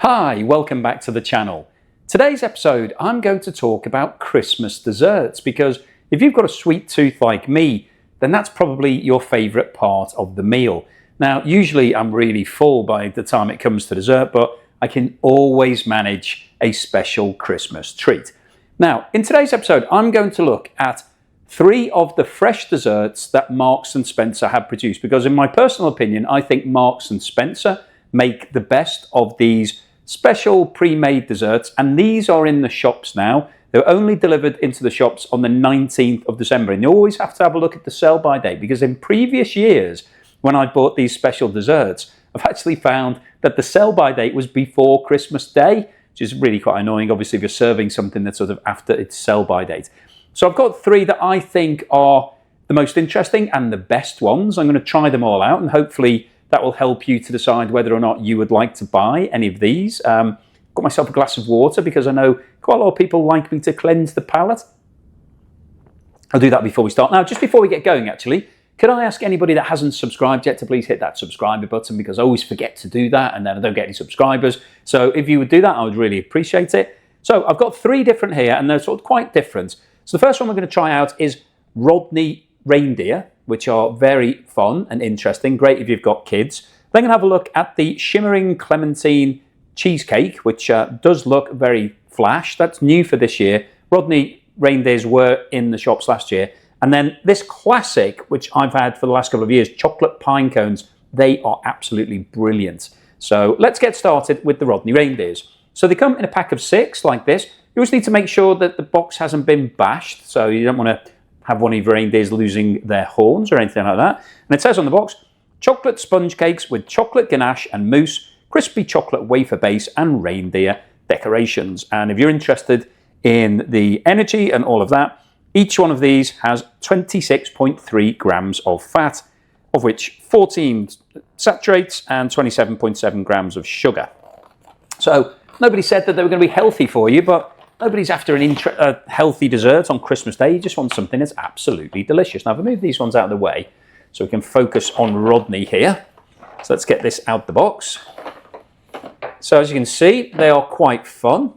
Hi, welcome back to the channel. Today's episode, I'm going to talk about Christmas desserts because if you've got a sweet tooth like me, then that's probably your favourite part of the meal. Now, usually I'm really full by the time it comes to dessert, but I can always manage a special Christmas treat. Now, in today's episode, I'm going to look at 3 of the fresh desserts that Marks & Spencer have produced because in my personal opinion, I think Marks & Spencer make the best of these special pre-made desserts, and these are in the shops now. They're only delivered into the shops on the 19th of December, and you always have to have a look at the sell-by date because in previous years when I bought these special desserts, I've actually found that the sell-by date was before Christmas Day, which is really quite annoying, obviously, if you're serving something that's sort of after its sell-by date. So I've got 3 that I think are the most interesting and the best ones. I'm going to try them all out, and hopefully that will help you to decide whether or not you would like to buy any of these. Got myself a glass of water because I know quite a lot of people like me to cleanse the palate. I'll do that before we start. Now, just before we get going, actually, could I ask anybody that hasn't subscribed yet to please hit that subscribe button because I always forget to do that and then I don't get any subscribers. So if you would do that, I would really appreciate it. So I've got 3 different here and they're sort of quite different. So the first one we're going to try out is Rodney Reindeer, which are very fun and interesting. Great if you've got kids. Then I'm going to have a look at the Shimmering Clementine Cheesecake, which does look very flash. That's new for this year. Rodney Reindeers were in the shops last year. And then this classic, which I've had for the last couple of years, chocolate pine cones. They are absolutely brilliant. So let's get started with the Rodney Reindeers. So they come in a pack of 6 like this. You always need to make sure that the box hasn't been bashed. So you don't want to have one of your reindeers losing their horns or anything like that. And it says on the box, chocolate sponge cakes with chocolate ganache and mousse, crispy chocolate wafer base and reindeer decorations. And if you're interested in the energy and all of that, each one of these has 26.3 grams of fat, of which 14 saturates and 27.7 grams of sugar. So nobody said that they were going to be healthy for you, but nobody's after a healthy dessert on Christmas Day. You just want something that's absolutely delicious. Now, if I move these ones out of the way so we can focus on Rodney here. So let's get this out the box. So as you can see, they are quite fun.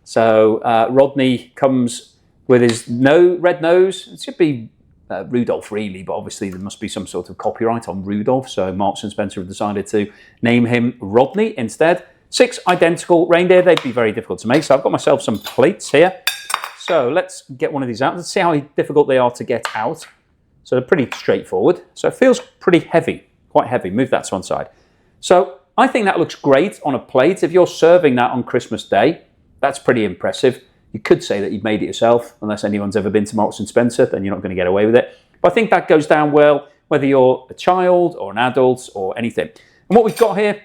So Rodney comes with his red nose. It should be Rudolph really, but obviously there must be some sort of copyright on Rudolph. So Marks & Spencer have decided to name him Rodney instead. 6 identical reindeer, they'd be very difficult to make. So I've got myself some plates here. So let's get one of these out. Let's see how difficult they are to get out. So they're pretty straightforward. So it feels pretty heavy, quite heavy. Move that to one side. So I think that looks great on a plate. If you're serving that on Christmas Day, that's pretty impressive. You could say that you've made it yourself, unless anyone's ever been to Marks & Spencer, then you're not going to get away with it. But I think that goes down well, whether you're a child or an adult or anything. And what we've got here,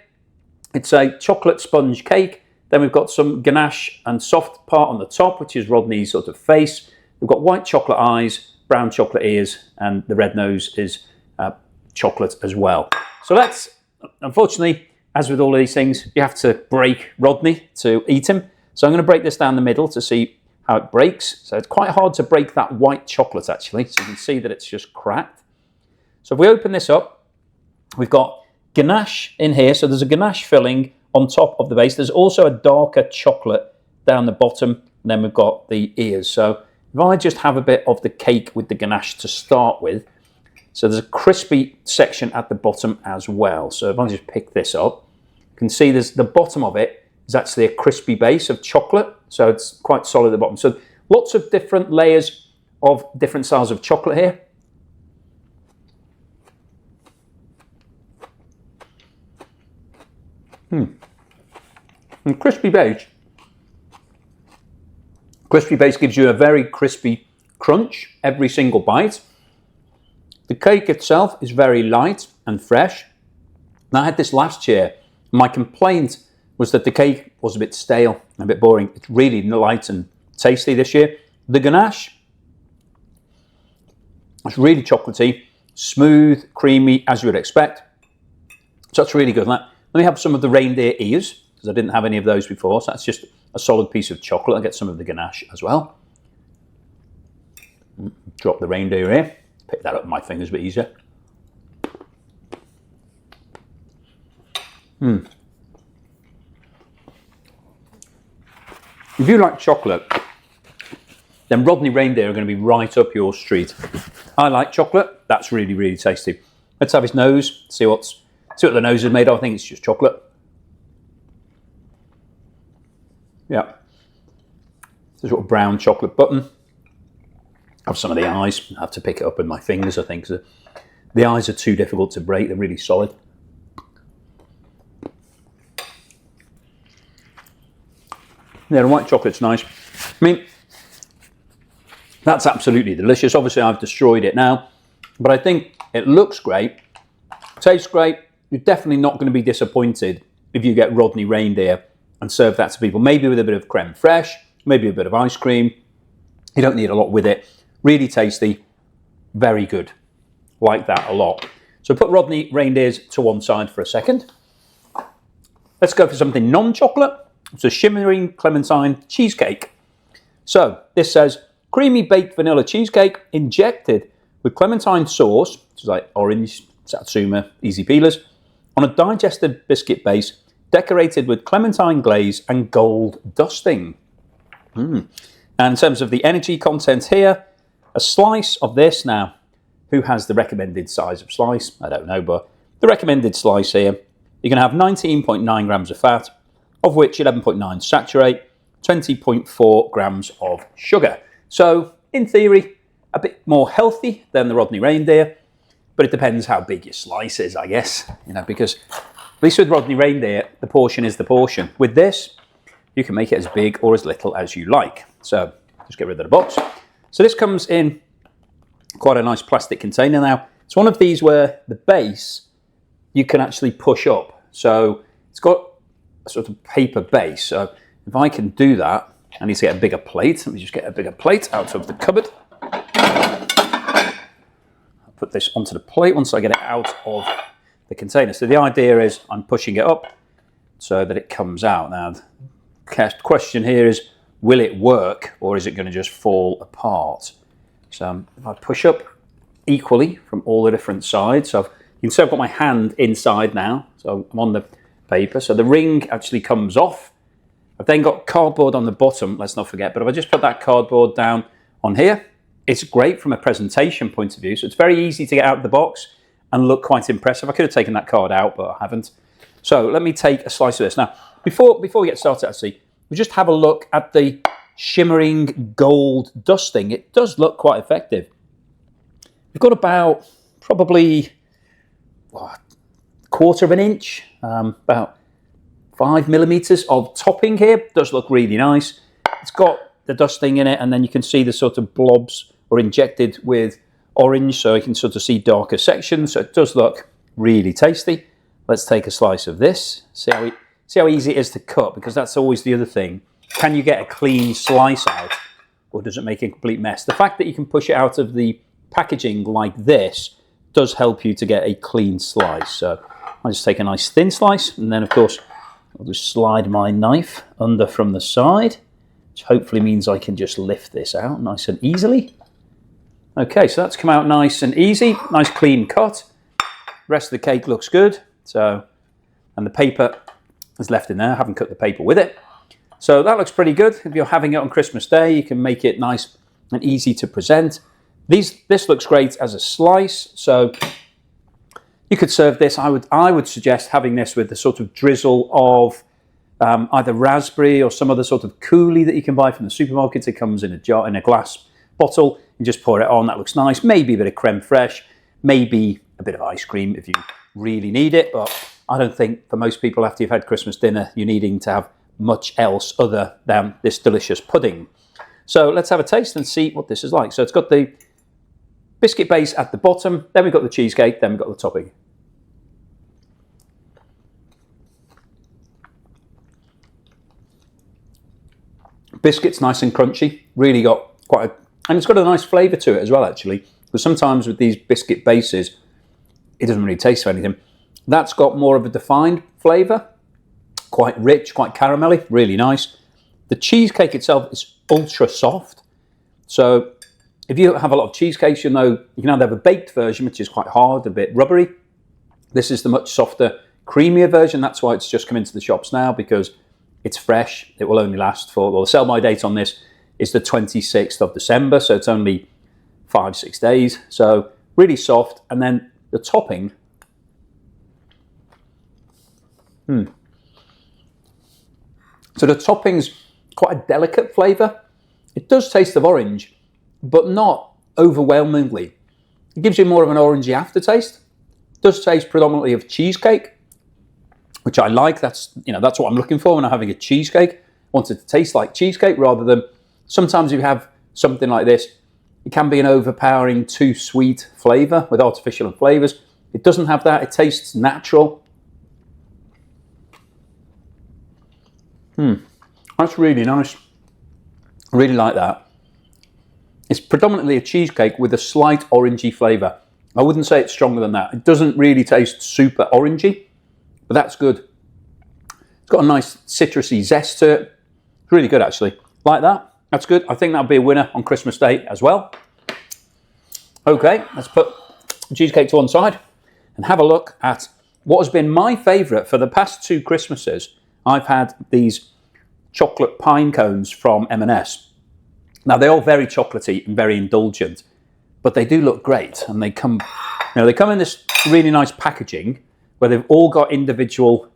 it's a chocolate sponge cake. Then we've got some ganache and soft part on the top, which is Rodney's sort of face. We've got white chocolate eyes, brown chocolate ears, and the red nose is chocolate as well. So let's, unfortunately, as with all of these things, you have to break Rodney to eat him. So I'm going to break this down the middle to see how it breaks. So it's quite hard to break that white chocolate, actually. So you can see that it's just cracked. So if we open this up, we've got ganache in here, so there's a ganache filling on top of the base. There's also a darker chocolate down the bottom, and then we've got the ears. So if I just have a bit of the cake with the ganache to start with, so there's a crispy section at the bottom as well. So if I just pick this up, you can see there's the bottom of it is actually a crispy base of chocolate, so it's quite solid at the bottom. So lots of different layers of different styles of chocolate here. And crispy base gives you a very crispy crunch every single bite. The cake itself is very light and fresh. Now, I had this last year. My complaint was that the cake was a bit stale and a bit boring. It's really light and tasty this year. The ganache is really chocolatey, smooth, creamy, as you would expect. So that's really good. Let me have some of the reindeer ears, because I didn't have any of those before. So that's just a solid piece of chocolate. I'll get some of the ganache as well. Drop the reindeer ear. Pick that up with my fingers a bit easier. If you like chocolate, then Rodney Reindeer are going to be right up your street. I like chocolate. That's really, really tasty. Let's have his nose, see what the nose is made of. I think it's just chocolate. Yeah. It's a sort of brown chocolate button. Have some of the eyes. I have to pick it up with my fingers, I think. So the eyes are too difficult to break. They're really solid. Yeah, the white chocolate's nice. I mean, that's absolutely delicious. Obviously, I've destroyed it now, but I think it looks great, tastes great. You're definitely not going to be disappointed if you get Rodney Reindeer and serve that to people. Maybe with a bit of creme fraiche, maybe a bit of ice cream. You don't need a lot with it. Really tasty, very good. Like that a lot. So put Rodney Reindeers to one side for a second. Let's go for something non-chocolate. It's a Shimmering Clementine cheesecake. So this says, creamy baked vanilla cheesecake injected with clementine sauce, which is like orange, satsuma, easy peelers, on a digested biscuit base, decorated with clementine glaze and gold dusting. And in terms of the energy content here, a slice of this. Now, who has the recommended size of slice? I don't know, but the recommended slice here, you're going to have 19.9 grams of fat, of which 11.9 saturate, 20.4 grams of sugar. So, in theory, a bit more healthy than the Rodney Reindeer, but it depends how big your slice is, I guess. You know, because at least with Rodney Reindeer, the portion is the portion. With this, you can make it as big or as little as you like. So, just get rid of the box. So this comes in quite a nice plastic container now. It's one of these where the base you can actually push up. So it's got a sort of paper base. So if I can do that, I need to get a bigger plate. Let me just get a bigger plate out of the cupboard. I'll put this onto the plate once I get it out of the container. So the idea is I'm pushing it up so that it comes out. Now, the question here is, will it work or is it going to just fall apart? So if I push up equally from all the different sides, so you can see I've got my hand inside now, so I'm on the paper, so the ring actually comes off. I've then got cardboard on the bottom, let's not forget, but if I just put that cardboard down on here, it's great from a presentation point of view, so it's very easy to get out of the box and look quite impressive. I could have taken that card out, but I haven't. So let me take a slice of this. Now, before we get started, actually, we just have a look at the Shimmering gold dusting. It does look quite effective. We've got about probably a quarter of an inch, about 5 millimeters of topping here. It does look really nice. It's got the dusting in it, and then you can see the sort of blobs are injected with orange, so you can sort of see darker sections. So it does look really tasty. Let's take a slice of this. See how easy it is to cut, because that's always the other thing. Can you get a clean slice out, or does it make a complete mess? The fact that you can push it out of the packaging like this does help you to get a clean slice. So I'll just take a nice thin slice, and then of course I'll just slide my knife under from the side, which hopefully means I can just lift this out nice and easily. Okay, so that's come out nice and easy, nice clean cut. The rest of the cake looks good. So, and the paper is left in there. I haven't cut the paper with it. So that looks pretty good. If you're having it on Christmas Day, you can make it nice and easy to present. This looks great as a slice, so you could serve this. I would suggest having this with the sort of drizzle of either raspberry or some other sort of coulis that you can buy from the supermarkets. It comes in a jar, in a glass bottle. You just pour it on. That looks nice. Maybe a bit of creme fraiche, maybe a bit of ice cream if you really need it. But I don't think for most people after you've had Christmas dinner, you're needing to have much else other than this delicious pudding. So let's have a taste and see what this is like. So it's got the biscuit base at the bottom, then we've got the cheesecake, then we've got the topping. Biscuit's nice and crunchy, really got quite a, and it's got a nice flavour to it as well actually, because sometimes with these biscuit bases, it doesn't really taste of anything. That's got more of a defined flavour, quite rich, quite caramelly, really nice. The cheesecake itself is ultra soft. So if you have a lot of cheesecakes, you know you can either have a baked version, which is quite hard, a bit rubbery. This is the much softer, creamier version. That's why it's just come into the shops now, because It's fresh. It will only last for, well, the sell-by date on this is the 26th of December, so it's only 5-6 days. So really soft. And then the topping. So the topping's quite a delicate flavour. It does taste of orange, but not overwhelmingly. It gives you more of an orangey aftertaste. It does taste predominantly of cheesecake, which I like. That's what I'm looking for when I'm having a cheesecake. I want it to taste like cheesecake rather than, sometimes if you have something like this, it can be an overpowering, too sweet flavour with artificial flavours. It doesn't have that. It tastes natural. That's really nice. I really like that. It's predominantly a cheesecake with a slight orangey flavour. I wouldn't say it's stronger than that. It doesn't really taste super orangey, but that's good. It's got a nice citrusy zest to it. It's really good, actually. Like that. That's good. I think that'll be a winner on Christmas Day as well. Okay, let's put the cheesecake to one side and have a look at what has been my favourite for the past 2 Christmases. I've had these chocolate pine cones from M&S. Now, they're all very chocolatey and very indulgent, but they do look great. And they come in this really nice packaging where they've all got individual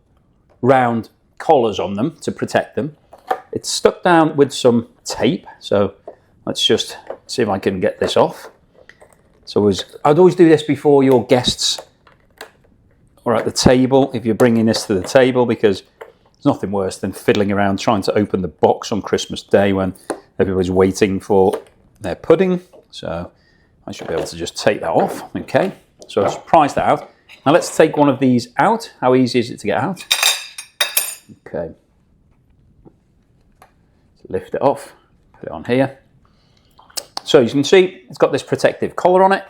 round collars on them to protect them. It's stuck down with some tape. So let's just see if I can get this off. So I'd always do this before your guests are at the table, if you're bringing this to the table, because there's nothing worse than fiddling around trying to open the box on Christmas Day when everybody's waiting for their pudding. So I should be able to just take that off. Okay, so let's prize that out. Now let's take one of these out. How easy is it to get out? Okay. So lift it off, put it on here. So you can see it's got this protective collar on it.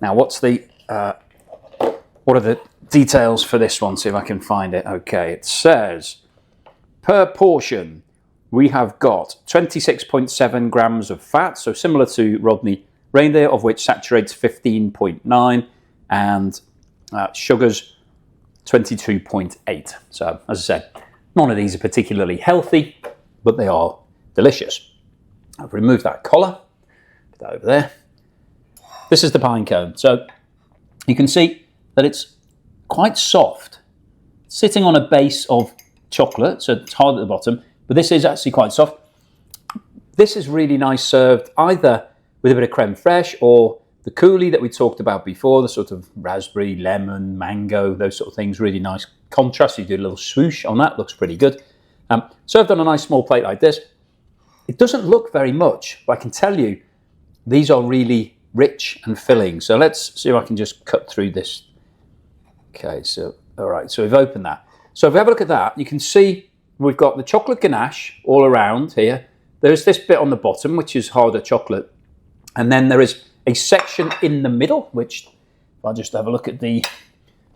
Now what are the details for this one? See if I can find it. Okay, it says per portion we have got 26.7 grams of fat, so similar to Rodney Reindeer, of which saturates 15.9 and sugars 22.8. So as I said, none of these are particularly healthy, but they are delicious. I've removed that collar, put that over there. This is the pine cone. So you can see that it's quite soft, sitting on a base of chocolate, so it's hard at the bottom, but this is actually quite soft. This is really nice served either with a bit of creme fraiche or the coulis that we talked about before, the sort of raspberry, lemon, mango, those sort of things, really nice contrast. You do a little swoosh on that, looks pretty good. Served on a nice small plate like this. It doesn't look very much, but I can tell you these are really rich and filling. So let's see if I can just cut through this. Okay, so all right, so we've opened that. So if we have a look at that, you can see we've got the chocolate ganache all around here. There's this bit on the bottom, which is harder chocolate. And then there is a section in the middle, which, if I just have a look at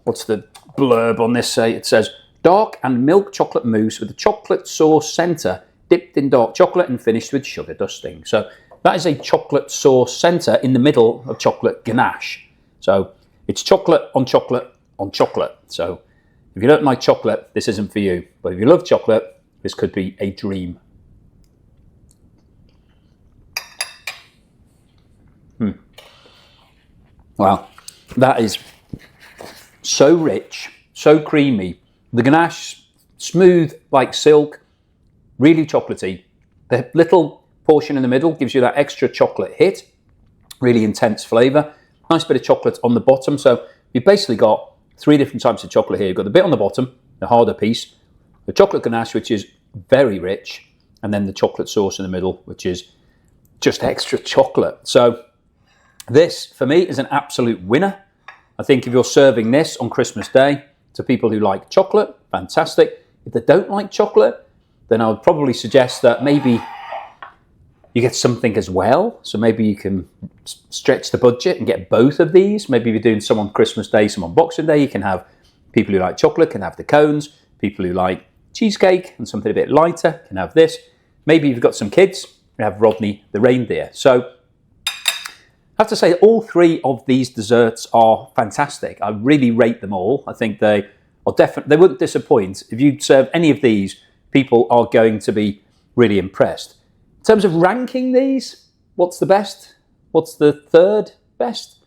what's the blurb on this say? It says, dark and milk chocolate mousse with a chocolate sauce centre dipped in dark chocolate and finished with sugar dusting. So that is a chocolate sauce centre in the middle of chocolate ganache. So it's chocolate on chocolate on chocolate. So if you don't like chocolate, this isn't for you. But if you love chocolate, this could be a dream. Wow, that is so rich, so creamy. The ganache, smooth like silk, really chocolatey. The little portion in the middle gives you that extra chocolate hit, really intense flavour. Nice bit of chocolate on the bottom. So you've basically got 3 different types of chocolate here. You've got the bit on the bottom, the harder piece, the chocolate ganache, which is very rich, and then the chocolate sauce in the middle, which is just extra chocolate. So this, for me, is an absolute winner. I think if you're serving this on Christmas Day to people who like chocolate, fantastic. If they don't like chocolate, then I would probably suggest that maybe you get something as well. So maybe you can stretch the budget and get both of these. Maybe if you're doing some on Christmas Day, some on Boxing Day, you can have people who like chocolate can have the cones. People who like cheesecake and something a bit lighter can have this. Maybe you've got some kids, you have Rodney the Reindeer. So I have to say all 3 of these desserts are fantastic. I really rate them all. I think they they wouldn't disappoint. If you serve any of these, people are going to be really impressed. In terms of ranking these, what's the best? What's the third best?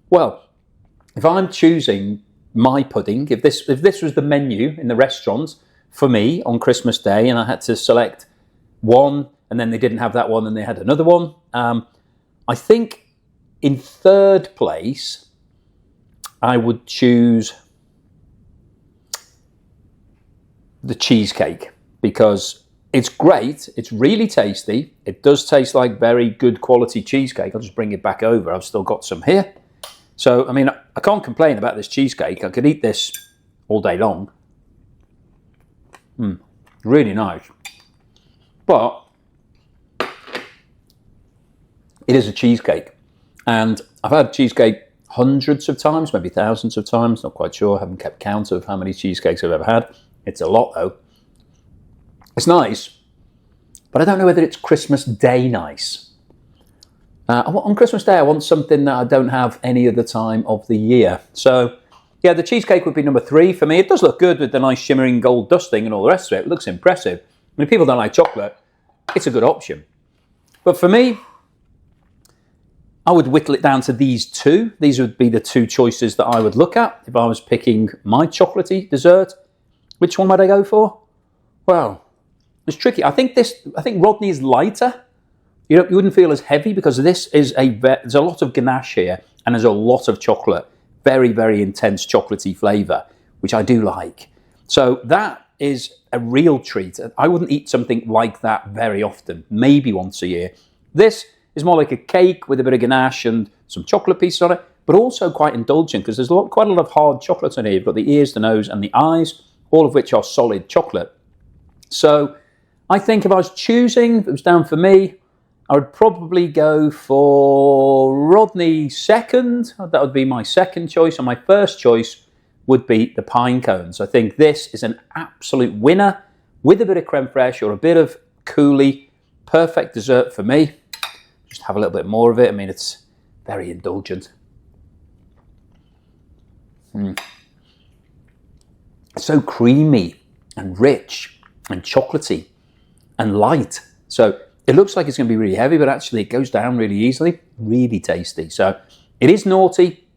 Well, if I'm choosing my pudding, if this was the menu in the restaurant for me on Christmas Day and I had to select one and then they didn't have that one and they had another one, I think in third place I would choose the cheesecake, because it's great, it's really tasty, it does taste like very good quality cheesecake. I'll just bring it back over, I've still got some here. So, I mean, I can't complain about this cheesecake. I could eat this all day long. Really nice. But it is a cheesecake. And I've had cheesecake hundreds of times, maybe thousands of times, not quite sure. I haven't kept count of how many cheesecakes I've ever had. It's a lot, though. It's nice, but I don't know whether it's Christmas Day nice. On Christmas Day, I want something that I don't have any other time of the year. So, yeah, the cheesecake would be number 3 for me. It does look good with the nice shimmering gold dusting and all the rest of it. It looks impressive. I mean, if people don't like chocolate, it's a good option. But for me, I would whittle it down to these two. These would be the two choices that I would look at if I was picking my chocolatey dessert. Which one would I go for? Well, it's tricky. I think Rodney is lighter. You wouldn't feel as heavy because this is there's a lot of ganache here and there's a lot of chocolate. Very, very intense chocolatey flavour, which I do like. So that is a real treat. I wouldn't eat something like that very often, maybe once a year. This is more like a cake with a bit of ganache and some chocolate pieces on it, but also quite indulgent because there's quite a lot of hard chocolate in here. You've got the ears, the nose and the eyes, all of which are solid chocolate. So I think if I was choosing, if it was down for me, I would probably go for Rodney second. That would be my second choice. And my first choice would be the pine cones. I think this is an absolute winner with a bit of creme fraiche or a bit of coulis. Perfect dessert for me. Just have a little bit more of it. I mean, it's very indulgent. It's so creamy and rich and chocolatey and light. So it looks like it's going to be really heavy, but actually it goes down really easily. Really tasty. So it is naughty.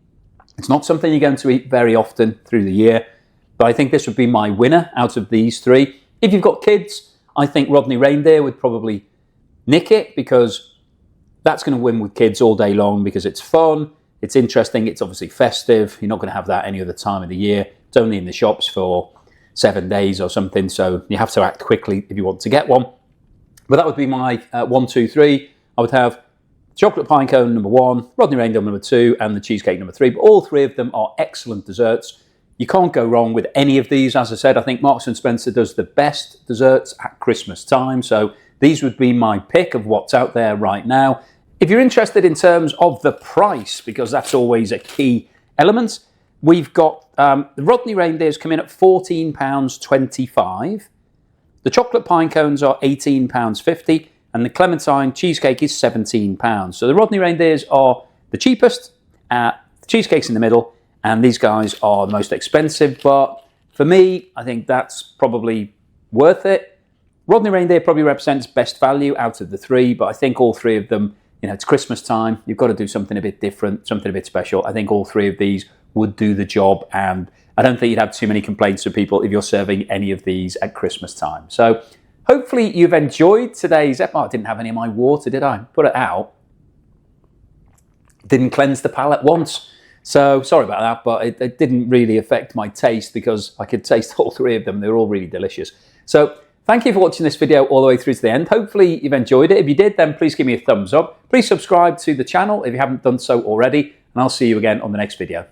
It's not something you're going to eat very often through the year, but I think this would be my winner out of these three. If you've got kids, I think Rodney Reindeer would probably nick it because that's going to win with kids all day long because it's fun, it's interesting, it's obviously festive. You're not going to have that any other time of the year. It's only in the shops for 7 days or something, so you have to act quickly if you want to get one. But that would be my 1, 2, 3. I would have chocolate pine cone number 1, Rodney Reindeer number 2, and the cheesecake number 3. But all three of them are excellent desserts. You can't go wrong with any of these. As I said, I think Marks & Spencer does the best desserts at Christmas time. So these would be my pick of what's out there right now. If you're interested in terms of the price, because that's always a key element, we've got the Rodney Reindeers come in at £14.25. The chocolate pine cones are £18.50 and the Clementine cheesecake is £17. So the Rodney Reindeers are the cheapest, the cheesecake's in the middle, and these guys are the most expensive. But for me, I think that's probably worth it. Rodney Reindeer probably represents best value out of the three, but I think all three of them, you know, it's Christmas time, you've got to do something a bit different, something a bit special. I think all three of these would do the job, and I don't think you'd have too many complaints from people if you're serving any of these at Christmas time. So hopefully you've enjoyed today's episode. I didn't have any of my water, did I? Put it out. Didn't cleanse the palate once. So sorry about that, but it didn't really affect my taste because I could taste all three of them. They were all really delicious. So thank you for watching this video all the way through to the end. Hopefully you've enjoyed it. If you did, then please give me a thumbs up. Please subscribe to the channel if you haven't done so already, and I'll see you again on the next video.